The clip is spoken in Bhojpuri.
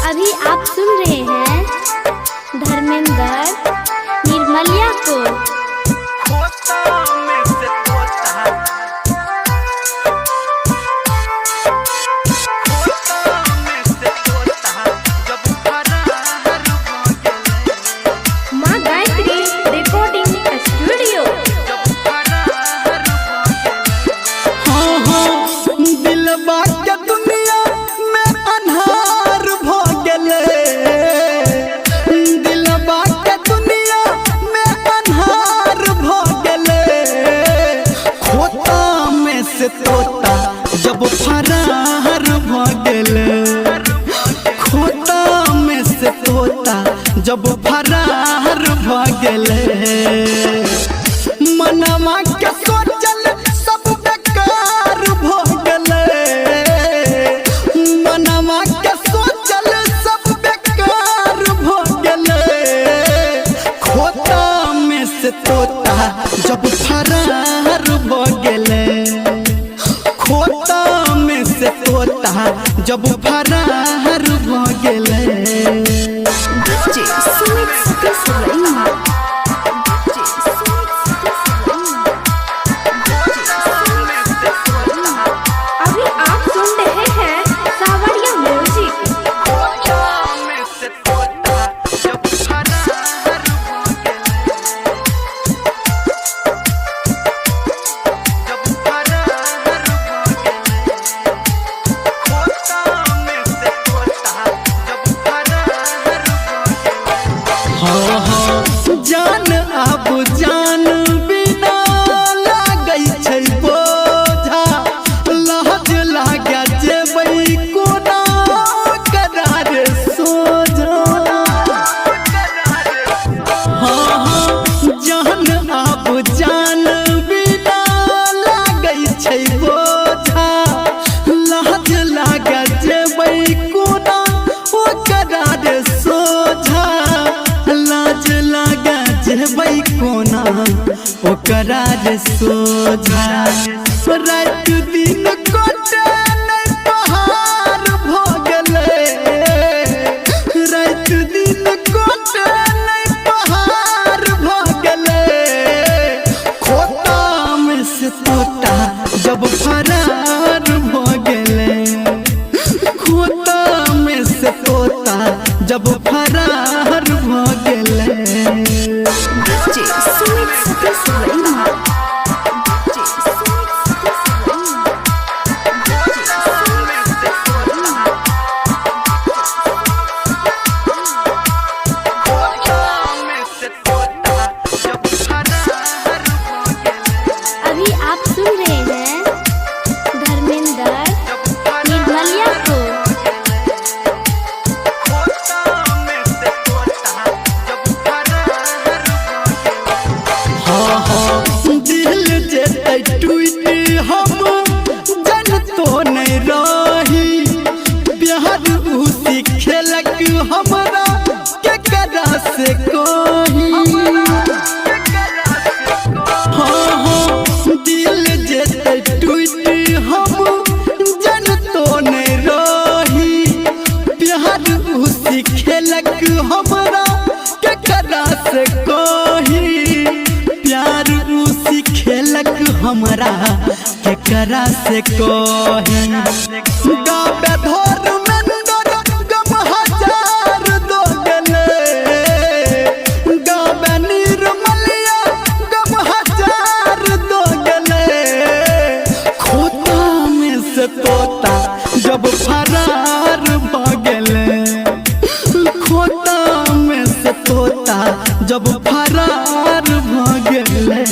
अभी आप सुन रहे हैं धर्मेंद्र निर्मलिया को। माँ गायत्री रिकॉर्डिंग स्टूडियो। हाँ हाँ दिलवा के दुनिया में अन्हार भ गेले, दिलवा के दुनिया में अन्हार भ गेले। खोता में से तोता जब फरार भ गेले, खोता में से तोता जब फरार भ गेले। मनवा के सोचल सब बेकार भ गेले, मनवा के सोचल सब बेकार भ गेले। खोता में से तोता जब फरार भ गेले, खोता में से तोता जब फरार भ गेले। अभी आप सुन रहे हैं सावरिया म्यूजिक। हाँ हाँ जान अब जान बिना लागै छै बोझा, लाज लागे जेबै कोना करार सोझा। हाँ हाँ जान अब जान बिना लागै छै बोझा, लाज लागे जेबै कोना करार सोझा। लाज लागे जेबै कोना ओकरा रे सोझा। रात दिन कटे नहीं पहाड़ भ गेले, रात दिन कटे नहीं पहाड़ भ गेले। खोता में से तोता जब फरार भ गेले, खोता में से तोता जब फरार भ गेले। अभी आप सुन रहे हैं धर्मेंद्र निर्मलिया को। हाँ हाँ दिल जेतै टूट हम जन तो नहीं रही, प्यार उसी खेलक हमरा के करा से कही। हाँ हाँ दिल जेतै टूट हम जन तो नहीं रही, प्यार उसी खेलक हमरा के करा से कही। प्यार उसी खेलक हमरा के करा से कही। गावे धर्मेंद्र गम हजार दो गेले, गावे निर्मलिया गम हजार दो गेले। खोता में से तोता जब फरार भ गेले, खोता में से तोता जब फरार भ गेले।